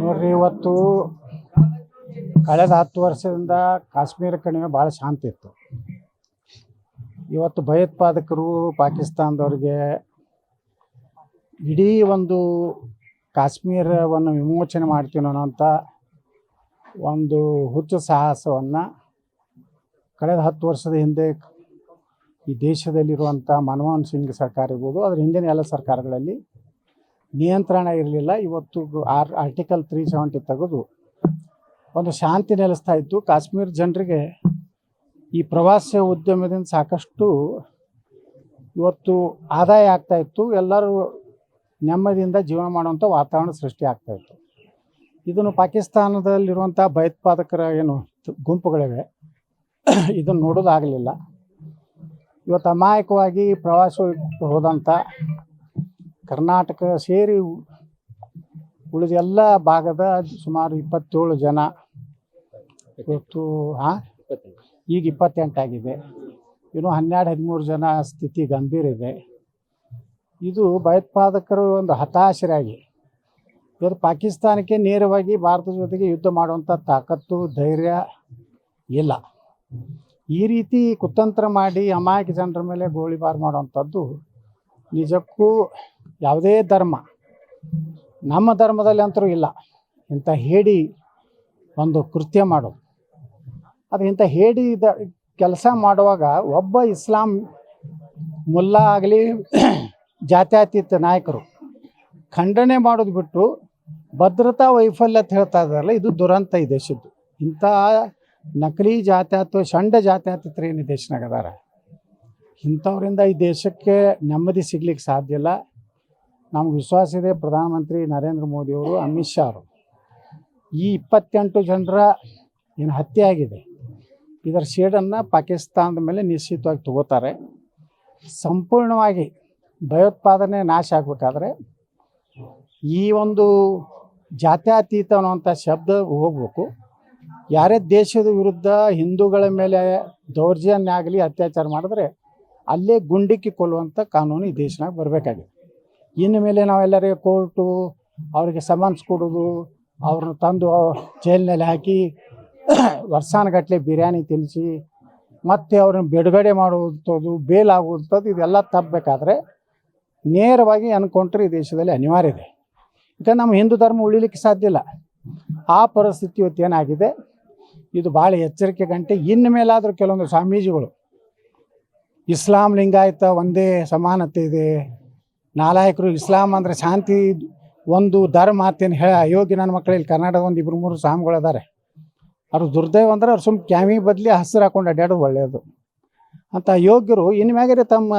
ನೋಡ್ರಿ, ಇವತ್ತು ಕಳೆದ 10 ವರ್ಷದಿಂದ ಕಾಶ್ಮೀರ ಕಣಿವೆ ಭಾಳ ಶಾಂತಿ ಇತ್ತು. ಇವತ್ತು ಭಯೋತ್ಪಾದಕರು ಪಾಕಿಸ್ತಾನದವ್ರಿಗೆ ಇಡೀ ಒಂದು ಕಾಶ್ಮೀರವನ್ನು ವಿಮೋಚನೆ ಮಾಡ್ತೀವಿ ಅನ್ನೋಂಥ ಒಂದು ಹುಚ್ಚು ಸಾಹಸವನ್ನು ಕಳೆದ 10 ವರ್ಷದ ಹಿಂದೆ ಈ ದೇಶದಲ್ಲಿರುವಂಥ ಮನಮೋಹನ್ ಸಿಂಗ್ ಸರ್ಕಾರ ಇರ್ಬೋದು, ಅದರ ಹಿಂದಿನ ಎಲ್ಲ ಸರ್ಕಾರಗಳಲ್ಲಿ ನಿಯಂತ್ರಣ ಇರಲಿಲ್ಲ. ಇವತ್ತು ಆರ್ಟಿಕಲ್ 370 ತೆಗೆದು ಒಂದು ಶಾಂತಿ ನೆಲೆಸ್ತಾ ಇತ್ತು. ಕಾಶ್ಮೀರ ಜನರಿಗೆ ಈ ಪ್ರವಾಸ ಉದ್ಯಮದಿಂದ ಸಾಕಷ್ಟು ಇವತ್ತು ಆದಾಯ ಆಗ್ತಾಯಿತ್ತು. ಎಲ್ಲರೂ ನೆಮ್ಮದಿಯಿಂದ ಜೀವನ ಮಾಡುವಂಥ ವಾತಾವರಣ ಸೃಷ್ಟಿ ಆಗ್ತಾಯಿತ್ತು. ಇದನ್ನು ಪಾಕಿಸ್ತಾನದಲ್ಲಿರುವಂಥ ಭಯೋತ್ಪಾದಕರ ಏನು ಗುಂಪುಗಳಿವೆ, ಇದನ್ನು ನೋಡೋದಾಗಲಿಲ್ಲ. ಇವತ್ತು ಅಮಾಯಕವಾಗಿ ಪ್ರವಾಸ ಹೋದಂಥ ಕರ್ನಾಟಕ ಸೇರಿ ಉಳಿದ ಎಲ್ಲ ಭಾಗದ ಸುಮಾರು 27 ಜನ ಇವತ್ತು ಈಗ 28 ಆಗಿದೆ. ಇನ್ನು 12-13 ಜನ ಸ್ಥಿತಿ ಗಂಭೀರ ಇದೆ. ಇದು ಭಯೋತ್ಪಾದಕರು ಒಂದು ಹತಾಶರಾಗಿ ಇವತ್ತು ಪಾಕಿಸ್ತಾನಕ್ಕೆ ನೇರವಾಗಿ ಭಾರತದ ಜೊತೆಗೆ ಯುದ್ಧ ಮಾಡುವಂಥ ತಾಕತ್ತು ಧೈರ್ಯ ಇಲ್ಲ. ಈ ರೀತಿ ಕುತಂತ್ರ ಮಾಡಿ ಅಮಾಯಕ ಜನರ ಮೇಲೆ ಗೋಳಿಬಾರ್ ಮಾಡುವಂಥದ್ದು ನಿಜಕ್ಕೂ ಯಾವುದೇ ಧರ್ಮ, ನಮ್ಮ ಧರ್ಮದಲ್ಲಿ ಅಂತರೂ ಇಲ್ಲ ಇಂಥ ಹೇಡಿ ಒಂದು ಕೃತ್ಯ ಮಾಡೋದು. ಅದು ಇಂಥ ಹೇಡಿ ಕೆಲಸ ಮಾಡುವಾಗ ಒಬ್ಬ ಇಸ್ಲಾಂ ಮುಲ್ಲಾ ಆಗಲಿ ಜಾತ್ಯತೀತ ನಾಯಕರು ಖಂಡನೆ ಮಾಡೋದು ಬಿಟ್ಟು ಭದ್ರತಾ ವೈಫಲ್ಯ ಅಂತ ಹೇಳ್ತಾ ಇದ್ದಾರಲ್ಲ, ಇದು ದುರಂತ ಈ ದೇಶದ್ದು. ಇಂಥ ನಕಲಿ ಜಾತ್ಯತೀತ ಷಂಡ ಜಾತ್ಯತೀತರು ಏನು ದೇಶನಾಗ ಅದಾರ, ಇಂಥವರಿಂದ ಈ ದೇಶಕ್ಕೆ ನೆಮ್ಮದಿ ಸಿಗ್ಲಿಕ್ಕೆ ಸಾಧ್ಯ ಇಲ್ಲ. ನಮ್ಗೆ ವಿಶ್ವಾಸ ಇದೆ, ಪ್ರಧಾನಮಂತ್ರಿ ನರೇಂದ್ರ ಮೋದಿಯವರು, ಅಮಿತ್ ಶಾ ಅವರು ಈ 28 ಜನರ ಏನು ಹತ್ಯೆ ಆಗಿದೆ ಇದರ ಶೇಡನ್ನು ಪಾಕಿಸ್ತಾನದ ಮೇಲೆ ನಿಶ್ಚಿತವಾಗಿ ತಗೋತಾರೆ. ಸಂಪೂರ್ಣವಾಗಿ ಭಯೋತ್ಪಾದನೆ ನಾಶ ಆಗಬೇಕಾದ್ರೆ ಈ ಒಂದು ಜಾತ್ಯತೀತ ಅನ್ನುವಂಥ ಶಬ್ದ ಹೋಗ್ಬೇಕು. ಯಾರೇ ದೇಶದ ವಿರುದ್ಧ ಹಿಂದೂಗಳ ಮೇಲೆ ದೌರ್ಜನ್ಯ ಆಗಲಿ ಅತ್ಯಾಚಾರ ಮಾಡಿದ್ರೆ ಅಲ್ಲೇ ಗುಂಡಿಕ್ಕಿ ಕೊಲ್ಲುವಂಥ ಕಾನೂನು ಈ ದೇಶನಾಗ ಬರಬೇಕಾಗಿದೆ. ಇನ್ನು ಮೇಲೆ ನಾವೆಲ್ಲರಿಗೆ ಕೋರ್ಟು ಅವರಿಗೆ ಸಮನ್ಸ್ ಕೊಡೋದು, ಅವ್ರನ್ನ ತಂದು ಜೈಲಿನಲ್ಲಿ ಹಾಕಿ ವರ್ಷಾನುಗಟ್ಟಲೆ ಬಿರಿಯಾನಿ ತಿನ್ನಿಸಿ ಮತ್ತು ಅವ್ರನ್ನ ಬಿಡುಗಡೆ ಮಾಡುವಂಥದ್ದು, ಬೇಲ್ ಆಗುವಂಥದ್ದು, ಇದೆಲ್ಲ ತಪ್ಪಬೇಕಾದ್ರೆ ನೇರವಾಗಿ ಎನ್ಕೌಂಟರ್ ಈ ದೇಶದಲ್ಲಿ ಅನಿವಾರ್ಯ ಇದೆ. ಯಾಕಂದ್ರೆ ನಮ್ಮ ಹಿಂದೂ ಧರ್ಮ ಉಳಿಲಿಕ್ಕೆ ಸಾಧ್ಯ ಇಲ್ಲ. ಆ ಪರಿಸ್ಥಿತಿ ಇವತ್ತು ಏನಾಗಿದೆ, ಇದು ಭಾಳ ಎಚ್ಚರಿಕೆ ಗಂಟೆ. ಇನ್ನು ಮೇಲಾದರೂ ಕೆಲವೊಂದು ಸ್ವಾಮೀಜಿಗಳು ಇಸ್ಲಾಂ ಲಿಂಗಾಯತ ಒಂದೇ ಸಮಾನತೆ ಇದೆ, ನಾಲಾಯಕರು ಇಸ್ಲಾಂ ಅಂದರೆ ಶಾಂತಿ ಒಂದು ಧರ್ಮ ಅಂತೇನು ಹೇಳಿ ಅಯೋಗ್ಯ ನನ್ನ ಮಕ್ಕಳಲ್ಲಿ ಕರ್ನಾಟಕದ ಒಂದು 2-3 ಸ್ವಾಮಿಗಳು ಅದಾರೆ. ಅವ್ರು ದುರ್ದೈವ ಅಂದ್ರೆ ಅವ್ರು ಸುಮ್ಮ ಕ್ಯಾಮಿ ಬದಲಿ ಹಸಿರು ಹಾಕೊಂಡು ಅಡ್ಡಾಡೋದು ಒಳ್ಳೆಯದು ಅಂತ ಅಯೋಗ್ಯರು ಇನ್ನು ಮ್ಯಾಗೆ ತಮ್ಮ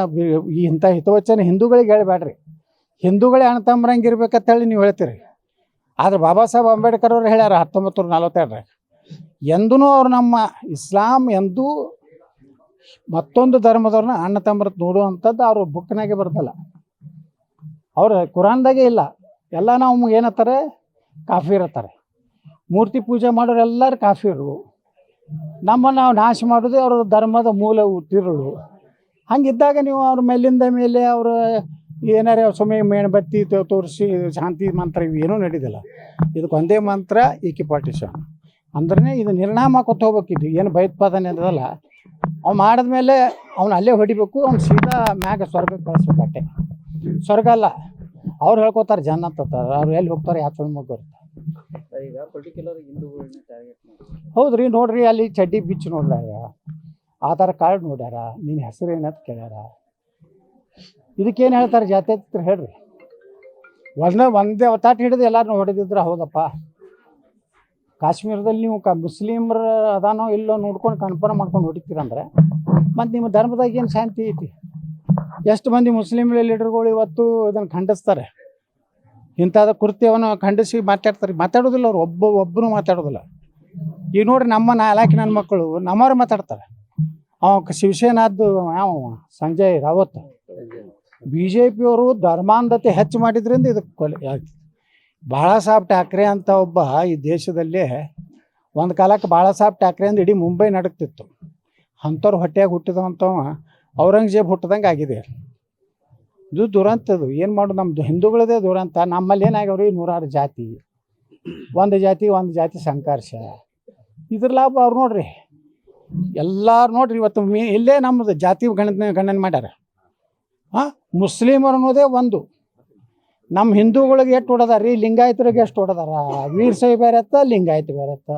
ಇಂಥ ಹಿತವಚನ ಹಿಂದೂಗಳಿಗೆ ಹೇಳಬೇಡ್ರಿ. ಹಿಂದೂಗಳೇ ಅಣ್ಣ ತಮ್ಮರಂಗಿರ್ಬೇಕಂತೇಳಿ ನೀವು ಹೇಳ್ತೀರಿ. ಆದರೆ ಬಾಬಾ ಸಾಹೇಬ್ ಅಂಬೇಡ್ಕರ್ ಅವರು ಹೇಳ್ಯಾರ 1942 ಎಂದೂ ಅವ್ರು ನಮ್ಮ ಇಸ್ಲಾಂ ಎಂದೂ ಮತ್ತೊಂದು ಧರ್ಮದವ್ರನ್ನ ಅಣ್ಣ ತಮ್ಮರ ನೋಡುವಂಥದ್ದು ಅವ್ರ ಬುಕ್ನಾಗೆ ಬರ್ತಲ್ಲ, ಅವ್ರ ಕುರಾನ್ದಾಗೆ ಇಲ್ಲ. ಎಲ್ಲ ನಾವು ಏನತ್ತಾರೆ, ಕಾಫೀರ್ ಅಂತಾರೆ. ಮೂರ್ತಿ ಪೂಜೆ ಮಾಡೋರು ಎಲ್ಲರೂ ಕಾಫೀರು. ನಮ್ಮನ್ನು ನಾವು ನಾಶ ಮಾಡೋದು ಅವ್ರ ಧರ್ಮದ ಮೂಲ ತಿರುಳು. ಹಂಗಿದ್ದಾಗ ನೀವು ಅವ್ರ ಮೇಲಿಂದ ಮೇಲೆ ಅವರು ಏನಾರೇ ಸುಮ್ಮನೆ ಮೇಣಬತ್ತಿ ತೋರಿಸಿ ಶಾಂತಿ ಮಂತ್ರ ಇವು ಏನೂ ನಡೀದಿಲ್ಲ. ಇದಕ್ಕೆ ಒಂದೇ ಮಂತ್ರ ಈಕಿಪಾಟಿಷನ್ ಅಂದ್ರೆ ಇದು ನಿರ್ಣಾಮ ಕೊತ್ತು ಹೋಗ್ಬೇಕಿದ್ದು. ಏನು ಭಯೋತ್ಪಾದನೆ ಅದಲ್ಲ ಅವ್ನು ಮಾಡಿದ್ಮೇಲೆ ಅವ್ನು ಅಲ್ಲೇ ಹೊಡಿಬೇಕು, ಅವ್ನು ಸೀದಾ ಮ್ಯಾಗ ಸ್ವರ್ಗಕ್ಕೆ ಕಳಿಸ್ಬೇಕು. ಅಟ್ಟೆ ಸ್ವರ್ಗ ಅಲ್ಲ, ಅವ್ರು ಹೇಳ್ಕೊತಾರೆ ಜನ ಅಂತಾರೆ. ಅವ್ರು ಎಲ್ಲಿ ಹೋಗ್ತಾರೆ ಯಾತ್ರೆ ಮುಗ್ದು ಈಗ ಪರ್ಟಿಕ್ಯುಲರ್ ಹಿಂದೂಗಳನ್ನ ಟಾರ್ಗೆಟ್ ಮಾಡಿ. ಹೌದ್ರಿ, ನೋಡ್ರಿ ಅಲ್ಲಿ ಚಡ್ಡಿ ಬಿಚ್ಚಿ ನೋಡ್ಯಾರ, ಆಧಾರ್ ಕಾರ್ಡ್ ನೋಡ್ಯಾರ, ನಿನ್ನ ಹೆಸರು ಏನಂತ ಕೇಳ್ಯಾರ. ಇದಕ್ಕೇನು ಹೇಳ್ತಾರೆ ಜಾತ್ಯತೀತರು ಹೇಳ್ರಿ. ಒಂದೇ ಅವತಾಟ ಹಿಡಿದು ಎಲ್ಲರೂ ಹೊಡೆದಿದ್ರೆ ಹೌದಪ್ಪ. ಕಾಶ್ಮೀರದಲ್ಲಿ ನೀವು ಮುಸ್ಲಿಮ್ರ ಅದಾನೋ ಇಲ್ಲೋ ನೋಡ್ಕೊಂಡು ಕನ್ಫರ್ಮ್ ಮಾಡ್ಕೊಂಡು ಹೊಡಿತೀರಂದ್ರೆ ಮತ್ತು ನಿಮ್ಮ ಧರ್ಮದಾಗ ಏನು ಶಾಂತಿ ಐತಿ? ಎಷ್ಟು ಮಂದಿ ಮುಸ್ಲಿಂ ಲೀಡರ್ಗಳು ಇವತ್ತು ಇದನ್ನು ಖಂಡಿಸ್ತಾರೆ, ಇಂಥದ್ದು ಕೃತ್ಯವನ್ನು ಖಂಡಿಸಿ ಮಾತಾಡ್ತಾರೆ. ಮಾತಾಡೋದಿಲ್ಲ ಅವ್ರು, ಒಬ್ಬರು ಮಾತಾಡೋದಿಲ್ಲ. ಈಗ ನೋಡ್ರಿ, ನಮ್ಮ ನಾಲ್ಕು ನನ್ನ ಮಕ್ಕಳು ನಮ್ಮವ್ರು ಮಾತಾಡ್ತಾರೆ. ಶಿವಸೇನಾದ್ದು ಯಾವ ಸಂಜಯ್ ರಾವತ್ BJP ಅವರು ಧರ್ಮಾಂಧತೆ ಹೆಚ್ಚು ಮಾಡಿದ್ರಿಂದ ಇದಕ್ಕೆ ಕೊಲೆ ಆಗ್ತದೆ. ಬಾಳಾ ಸಾಹೇಬ್ ಠಾಕ್ರೆ ಅಂತ ಒಬ್ಬ ಈ ದೇಶದಲ್ಲೇ ಒಂದು ಕಾಲಕ್ಕೆ ಬಾಳಾ ಸಾಹೇಬ್ ಠಾಕ್ರೆ ಅಂದ್ರೆ ಇಡೀ ಮುಂಬೈ ನಡಕ್ತಿತ್ತು. ಅಂಥವ್ರು ಹೊಟ್ಟೆಯಾಗಿ ಹುಟ್ಟಿದಂಥವ ಔರಂಗಜೇಬ್ ಹುಟ್ಟಿದಂಗೆ ಆಗಿದೆ. ಇದು ದುರಂತದು. ಏನು ಮಾಡೋದು, ನಮ್ಮದು ಹಿಂದೂಗಳದೇ ದುರಂತ. ನಮ್ಮಲ್ಲಿ ಏನಾಗ್ಯವ್ರಿ 106 ಜಾತಿ, ಒಂದು ಜಾತಿ ಸಂಘರ್ಷ. ಇದ್ರ ಲಾಭ ಅವ್ರು ನೋಡ್ರಿ ಎಲ್ಲರೂ ನೋಡ್ರಿ ಇವತ್ತು ಇಲ್ಲೇ ನಮ್ಮದು ಜಾತಿ ಗಣನೆ ಮಾಡ್ಯಾರ. ಮುಸ್ಲಿಮರು ಅನ್ನೋದೇ ಒಂದು. ನಮ್ಮ ಹಿಂದೂಗಳಿಗೆ ಎಷ್ಟು ಹೊಡೆದಾರ ರೀ, ಲಿಂಗಾಯತರಿಗೆ ಎಷ್ಟು ಹೊಡೆದಾರ. ವೀರಶೈವ ಬೇರೆ ಅತ್ತ, ಲಿಂಗಾಯತ ಬೇರೆ ಅತ್ತ.